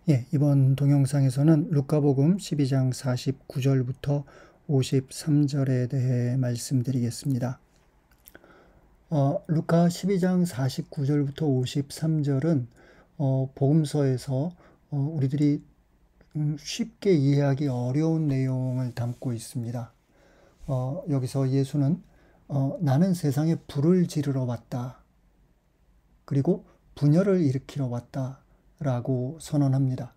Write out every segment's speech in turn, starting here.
이번 동영상에서는 루카복음 12장 49절부터 53절에 대해 말씀드리겠습니다. 루카 12장 49절부터 53절은 복음서에서 우리들이 쉽게 이해하기 어려운 내용을 담고 있습니다. 여기서 예수는 나는 세상에 불을 지르러 왔다. 그리고 분열을 일으키러 왔다. 라고 선언합니다.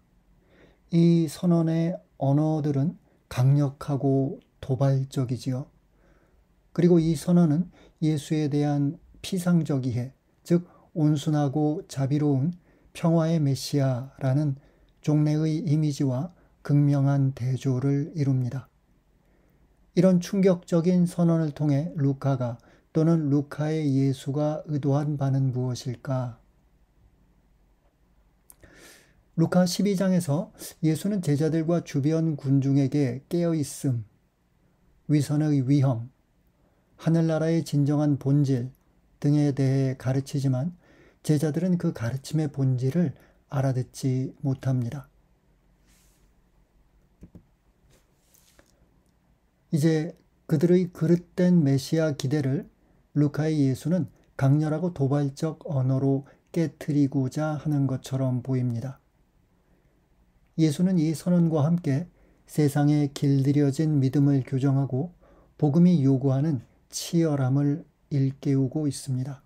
이 선언의 언어들은 강력하고 도발적이지요. 그리고 이 선언은 예수에 대한 피상적 이해, 즉 온순하고 자비로운 평화의 메시아라는 종래의 이미지와 극명한 대조를 이룹니다. 이런 충격적인 선언을 통해 루카가 또는 루카의 예수가 의도한 바는 무엇일까? 루카 12장에서 예수는 제자들과 주변 군중에게 깨어있음, 위선의 위험, 하늘나라의 진정한 본질 등에 대해 가르치지만 제자들은 그 가르침의 본질을 알아듣지 못합니다. 이제 그들의 그릇된 메시아 기대를 루카의 예수는 강렬하고 도발적 언어로 깨트리고자 하는 것처럼 보입니다. 예수는 이 선언과 함께 세상에 길들여진 믿음을 교정하고 복음이 요구하는 치열함을 일깨우고 있습니다.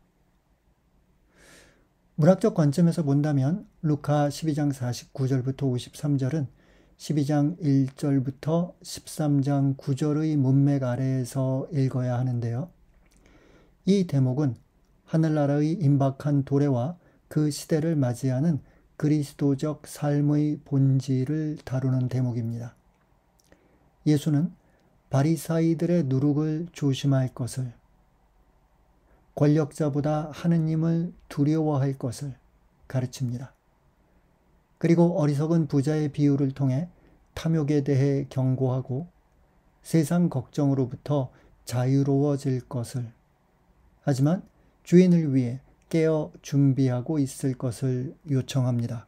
문학적 관점에서 본다면 루카 12장 49절부터 53절은 12장 1절부터 13장 9절의 문맥 아래에서 읽어야 하는데요. 이 대목은 하늘나라의 임박한 도래와 그 시대를 맞이하는 그리스도적 삶의 본질을 다루는 대목입니다. 예수는 바리사이들의 누룩을 조심할 것을, 권력자보다 하느님을 두려워할 것을 가르칩니다. 그리고 어리석은 부자의 비유를 통해 탐욕에 대해 경고하고 세상 걱정으로부터 자유로워질 것을, 하지만 주인을 위해 깨어 준비하고 있을 것을 요청합니다.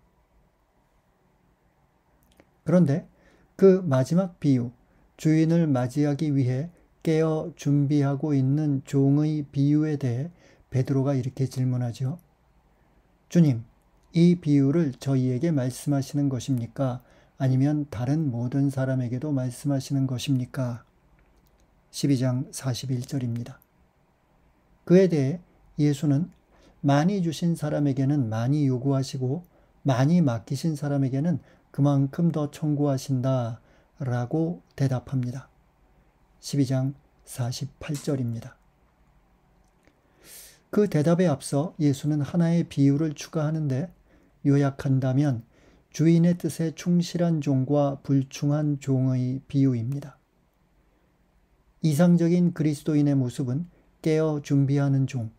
그런데 그 마지막 비유, 주인을 맞이하기 위해 깨어 준비하고 있는 종의 비유에 대해 베드로가 이렇게 질문하죠. 주님, 이 비유를 저희에게 말씀하시는 것입니까? 아니면 다른 모든 사람에게도 말씀하시는 것입니까? 12장 41절입니다. 그에 대해 예수는 많이 주신 사람에게는 많이 요구하시고 많이 맡기신 사람에게는 그만큼 더 청구하신다 라고 대답합니다. 12장 48절입니다. 그 대답에 앞서 예수는 하나의 비유를 추가하는데 요약한다면 주인의 뜻에 충실한 종과 불충한 종의 비유입니다. 이상적인 그리스도인의 모습은 깨어 준비하는 종,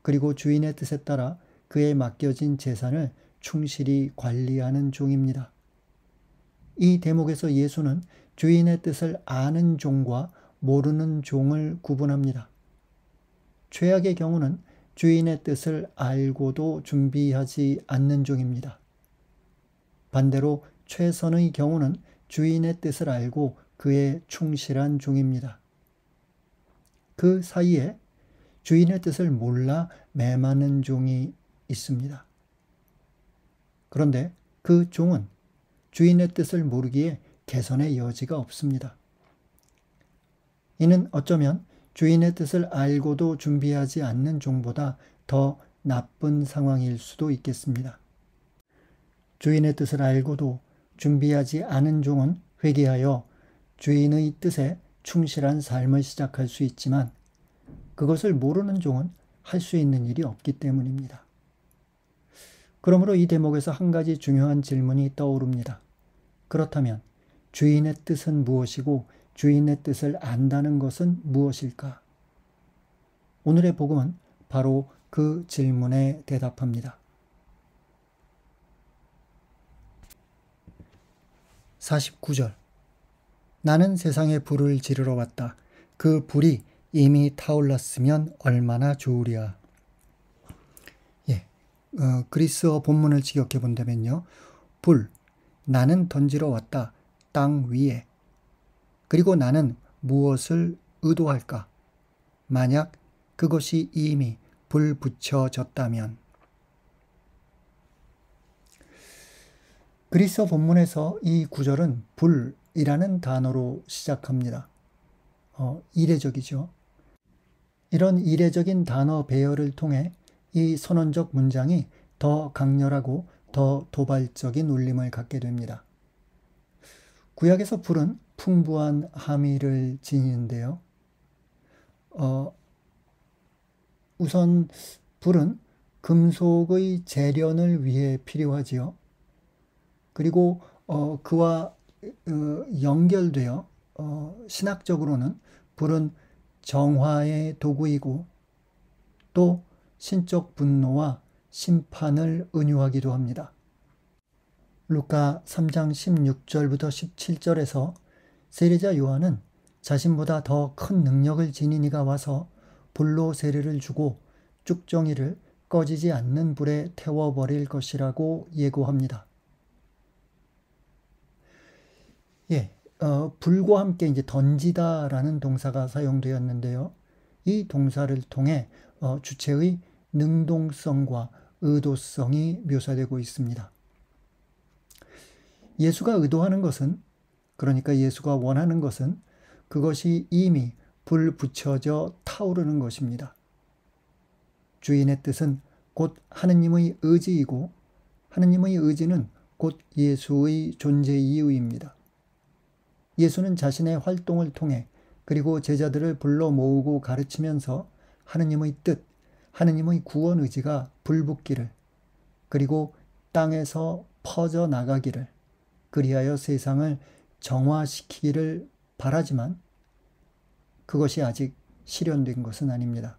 그리고 주인의 뜻에 따라 그에 맡겨진 재산을 충실히 관리하는 종입니다. 이 대목에서 예수는 주인의 뜻을 아는 종과 모르는 종을 구분합니다. 최악의 경우는 주인의 뜻을 알고도 준비하지 않는 종입니다. 반대로 최선의 경우는 주인의 뜻을 알고 그에 충실한 종입니다. 그 사이에 주인의 뜻을 몰라 매마는 종이 있습니다. 그런데 그 종은 주인의 뜻을 모르기에 개선의 여지가 없습니다. 이는 어쩌면 주인의 뜻을 알고도 준비하지 않는 종보다 더 나쁜 상황일 수도 있겠습니다. 주인의 뜻을 알고도 준비하지 않은 종은 회개하여 주인의 뜻에 충실한 삶을 시작할 수 있지만 그것을 모르는 종은 할 수 있는 일이 없기 때문입니다. 그러므로 이 대목에서 한 가지 중요한 질문이 떠오릅니다. 그렇다면 주인의 뜻은 무엇이고 주인의 뜻을 안다는 것은 무엇일까? 오늘의 복음은 바로 그 질문에 대답합니다. 49절. 나는 세상에 불을 지르러 왔다. 그 불이 이미 타올랐으면 얼마나 좋으랴. 그리스어 본문을 직역해 본다면요. 불, 나는 던지러 왔다. 땅 위에. 그리고 나는 무엇을 의도할까? 만약 그것이 이미 불 붙여졌다면. 그리스어 본문에서 이 구절은 불이라는 단어로 시작합니다. 이례적이죠. 이런 이례적인 단어 배열을 통해 이 선언적 문장이 더 강렬하고 더 도발적인 울림을 갖게 됩니다. 구약에서 불은 풍부한 함의를 지니는데요. 우선 불은 금속의 재련을 위해 필요하지요. 그리고 그와 연결되어 신학적으로는 불은 정화의 도구이고 또 신적 분노와 심판을 은유하기도 합니다. 루카 3장 16절부터 17절에서 세례자 요한은 자신보다 더 큰 능력을 지닌 이가 와서 불로 세례를 주고 쭉정이를 꺼지지 않는 불에 태워버릴 것이라고 예고합니다. 불과 함께 이제 던지다라는 동사가 사용되었는데요. 이 동사를 통해 주체의 능동성과 의도성이 묘사되고 있습니다. 예수가 의도하는 것은, 그러니까 예수가 원하는 것은 그것이 이미 불 붙여져 타오르는 것입니다. 주인의 뜻은 곧 하느님의 의지이고 하느님의 의지는 곧 예수의 존재 이유입니다. 예수는 자신의 활동을 통해 그리고 제자들을 불러 모으고 가르치면서 하느님의 뜻, 하느님의 구원 의지가 불붙기를, 그리고 땅에서 퍼져 나가기를, 그리하여 세상을 정화시키기를 바라지만 그것이 아직 실현된 것은 아닙니다.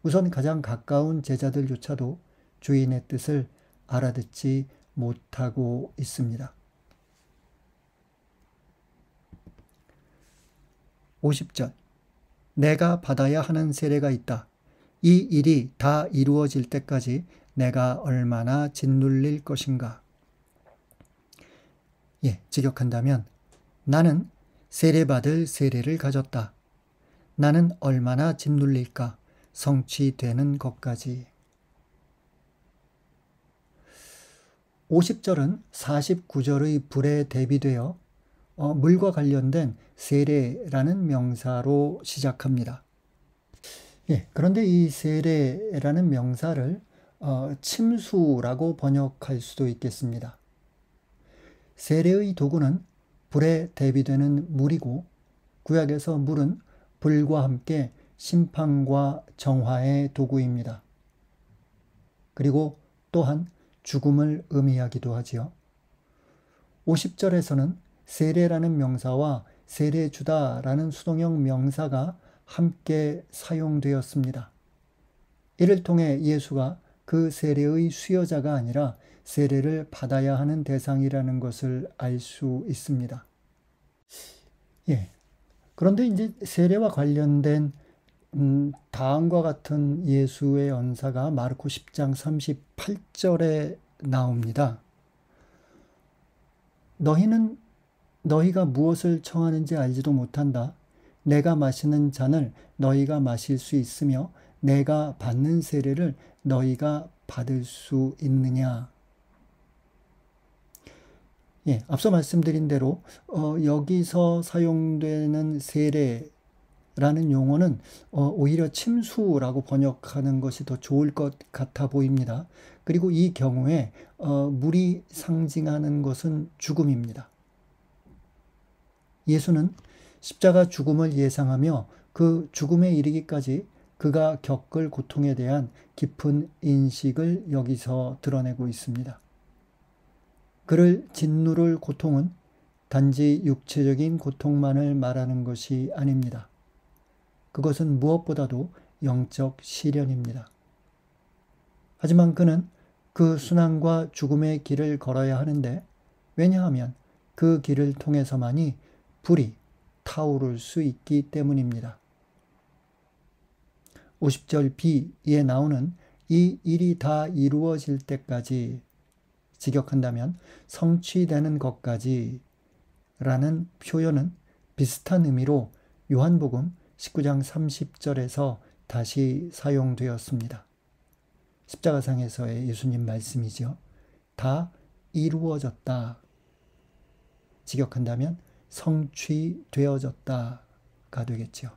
우선 가장 가까운 제자들조차도 주인의 뜻을 알아듣지 못하고 있습니다. 50절. 내가 받아야 하는 세례가 있다. 이 일이 다 이루어질 때까지 내가 얼마나 짓눌릴 것인가. 직역한다면 나는 세례받을 세례를 가졌다. 나는 얼마나 짓눌릴까 성취되는 것까지. 50절은 49절의 불에 대비되어 물과 관련된 세례라는 명사로 시작합니다. 그런데 이 세례라는 명사를 침수라고 번역할 수도 있겠습니다. 세례의 도구는 불에 대비되는 물이고 구약에서 물은 불과 함께 심판과 정화의 도구입니다. 그리고 또한 죽음을 의미하기도 하지요. 50절에서는 세례라는 명사와 세례주다라는 수동형 명사가 함께 사용되었습니다. 이를 통해 예수가 그 세례의 수여자가 아니라 세례를 받아야 하는 대상이라는 것을 알 수 있습니다. 그런데 이제 세례와 관련된 다음과 같은 예수의 언사가 마르코 10장 38절에 나옵니다. 너희가 무엇을 청하는지 알지도 못한다. 내가 마시는 잔을 너희가 마실 수 있으며 내가 받는 세례를 너희가 받을 수 있느냐. 앞서 말씀드린 대로 여기서 사용되는 세례라는 용어는 오히려 침수라고 번역하는 것이 더 좋을 것 같아 보입니다. 그리고 이 경우에 물이 상징하는 것은 죽음입니다. 예수는 십자가 죽음을 예상하며 그 죽음에 이르기까지 그가 겪을 고통에 대한 깊은 인식을 여기서 드러내고 있습니다. 그를 짓누를 고통은 단지 육체적인 고통만을 말하는 것이 아닙니다. 그것은 무엇보다도 영적 시련입니다. 하지만 그는 그 순환과 죽음의 길을 걸어야 하는데, 왜냐하면 그 길을 통해서만이 불이 타오를 수 있기 때문입니다. 50절 B에 나오는 이 일이 다 이루어질 때까지, 직역한다면 성취되는 것까지 라는 표현은 비슷한 의미로 요한복음 19장 30절에서 다시 사용되었습니다. 십자가상에서의 예수님 말씀이죠. 다 이루어졌다. 직역한다면 성취되어졌다가 되겠죠.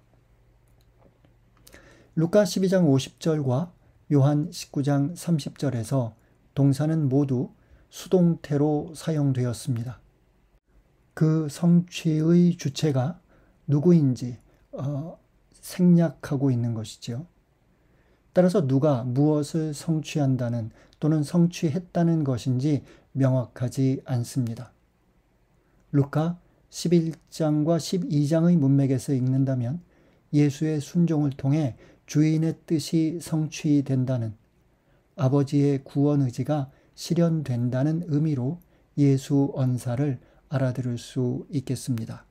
루카 12장 50절과 요한 19장 30절에서 동사는 모두 수동태로 사용되었습니다. 그 성취의 주체가 누구인지 생략하고 있는 것이죠. 따라서 누가 무엇을 성취한다는 또는 성취했다는 것인지 명확하지 않습니다. 루카 11장과 12장의 문맥에서 읽는다면 예수의 순종을 통해 주인의 뜻이 성취된다는, 아버지의 구원 의지가 실현된다는 의미로 예수 언사를 알아들을 수 있겠습니다.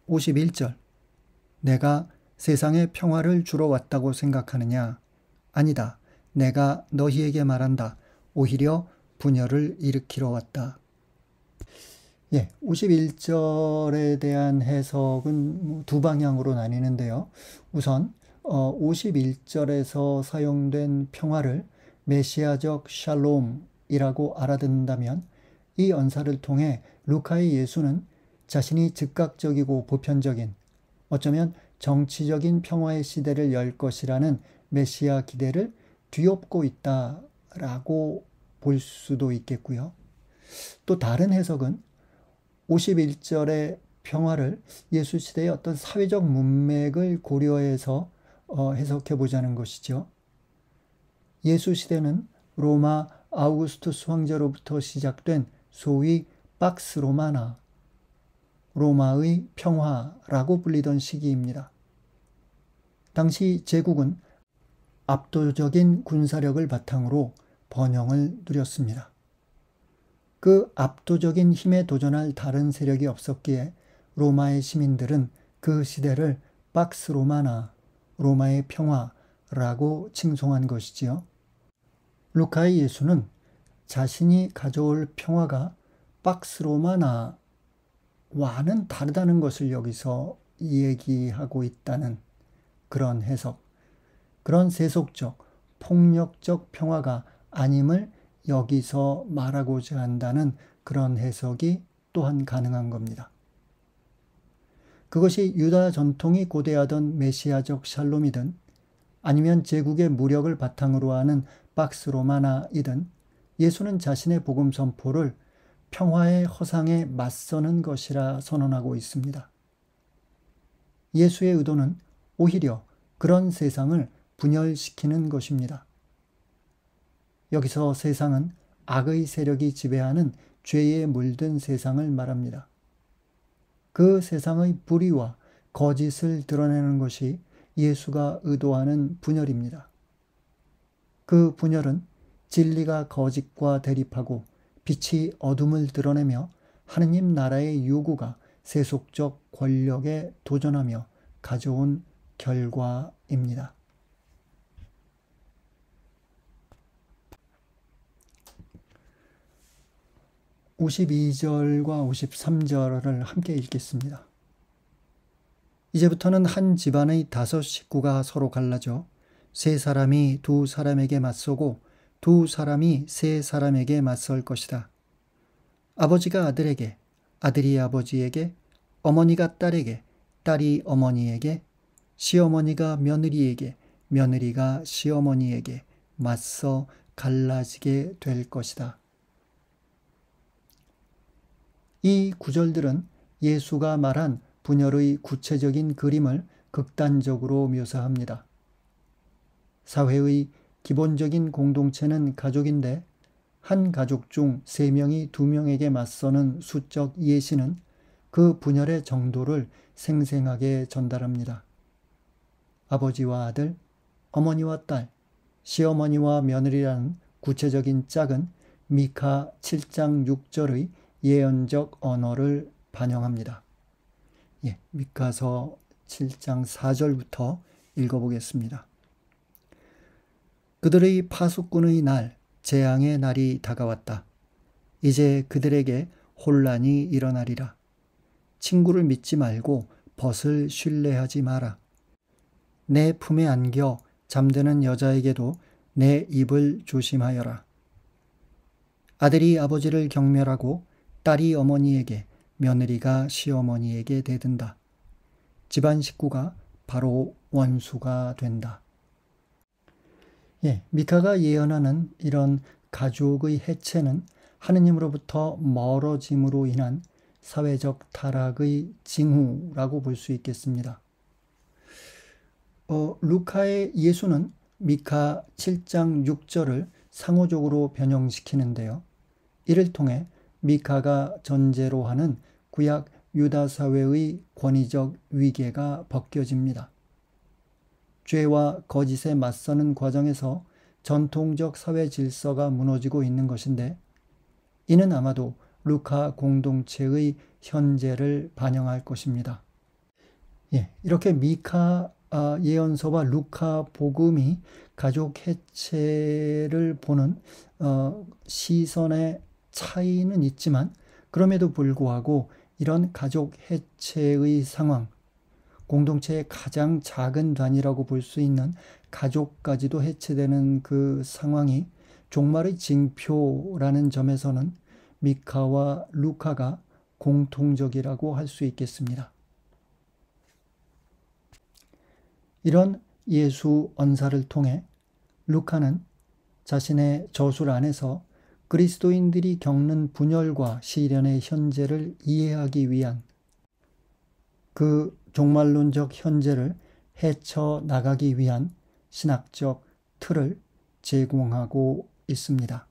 51절. 내가 세상에 평화를 주러 왔다고 생각하느냐? 아니다. 내가 너희에게 말한다. 오히려 분열을 일으키러 왔다. 51절에 대한 해석은 두 방향으로 나뉘는데요. 우선 51절에서 사용된 평화를 메시아적 샬롬이라고 알아듣는다면 이 언사를 통해 루카의 예수는 자신이 즉각적이고 보편적인, 어쩌면 정치적인 평화의 시대를 열 것이라는 메시아 기대를 뒤엎고 있다라고 볼 수도 있겠고요. 또 다른 해석은 51절의 평화를 예수 시대의 어떤 사회적 문맥을 고려해서 해석해 보자는 것이죠. 예수 시대는 로마 아우구스투스 황제로부터 시작된 소위 박스 로마나, 로마의 평화라고 불리던 시기입니다. 당시 제국은 압도적인 군사력을 바탕으로 번영을 누렸습니다. 그 압도적인 힘에 도전할 다른 세력이 없었기에 로마의 시민들은 그 시대를 박스 로마나, 로마의 평화라고 칭송한 것이지요. 루카의 예수는 자신이 가져올 평화가 박스 로마나와는 다르다는 것을 여기서 얘기하고 있다는 그런 해석, 그런 세속적, 폭력적 평화가 아님을 여기서 말하고자 한다는 그런 해석이 또한 가능한 겁니다. 그것이 유다 전통이 고대하던 메시아적 샬롬이든 아니면 제국의 무력을 바탕으로 하는 박스 로마나이든 예수는 자신의 복음 선포를 평화의 허상에 맞서는 것이라 선언하고 있습니다. 예수의 의도는 오히려 그런 세상을 분열시키는 것입니다. 여기서 세상은 악의 세력이 지배하는 죄에 물든 세상을 말합니다. 그 세상의 불의와 거짓을 드러내는 것이 예수가 의도하는 분열입니다. 그 분열은 진리가 거짓과 대립하고 빛이 어둠을 드러내며 하느님 나라의 요구가 세속적 권력에 도전하며 가져온 결과입니다. 52절과 53절을 함께 읽겠습니다. 이제부터는 한 집안의 5 식구가 서로 갈라져 3 사람이 2 사람에게 맞서고 2 사람이 3 사람에게 맞설 것이다. 아버지가 아들에게, 아들이 아버지에게, 어머니가 딸에게, 딸이 어머니에게, 시어머니가 며느리에게, 며느리가 시어머니에게 맞서 갈라지게 될 것이다. 이 구절들은 예수가 말한 분열의 구체적인 그림을 극단적으로 묘사합니다. 사회의 기본적인 공동체는 가족인데 한 가족 중 3명이 2명에게 맞서는 수적 예시는 그 분열의 정도를 생생하게 전달합니다. 아버지와 아들, 어머니와 딸, 시어머니와 며느리라는 구체적인 짝은 미카 7장 6절의 예언적 언어를 반영합니다. 미카서 7장 4절부터 읽어보겠습니다. 그들의 파수꾼의 날, 재앙의 날이 다가왔다. 이제 그들에게 혼란이 일어나리라. 친구를 믿지 말고 벗을 신뢰하지 마라. 내 품에 안겨 잠드는 여자에게도 내 입을 조심하여라. 아들이 아버지를 경멸하고 딸이 어머니에게, 며느리가 시어머니에게 대든다. 집안 식구가 바로 원수가 된다. 미카가 예언하는 이런 가족의 해체는 하느님으로부터 멀어짐으로 인한 사회적 타락의 징후라고 볼 수 있겠습니다. 루카의 예수는 미카 7장 6절을 상호적으로 변형시키는데요. 이를 통해 미카가 전제로 하는 구약 유다 사회의 권위적 위계가 벗겨집니다. 죄와 거짓에 맞서는 과정에서 전통적 사회 질서가 무너지고 있는 것인데, 이는 아마도 루카 공동체의 현재를 반영할 것입니다. 이렇게 미카 예언서와 루카 복음이 가족 해체를 보는 시선의 차이는 있지만, 그럼에도 불구하고 이런 가족 해체의 상황, 공동체의 가장 작은 단위라고 볼 수 있는 가족까지도 해체되는 그 상황이 종말의 징표라는 점에서는 미카와 루카가 공통적이라고 할 수 있겠습니다. 이런 예수 언사를 통해 루카는 자신의 저술 안에서 그리스도인들이 겪는 분열과 시련의 현재를 이해하기 위한, 그 종말론적 현재를 헤쳐 나가기 위한 신학적 틀을 제공하고 있습니다.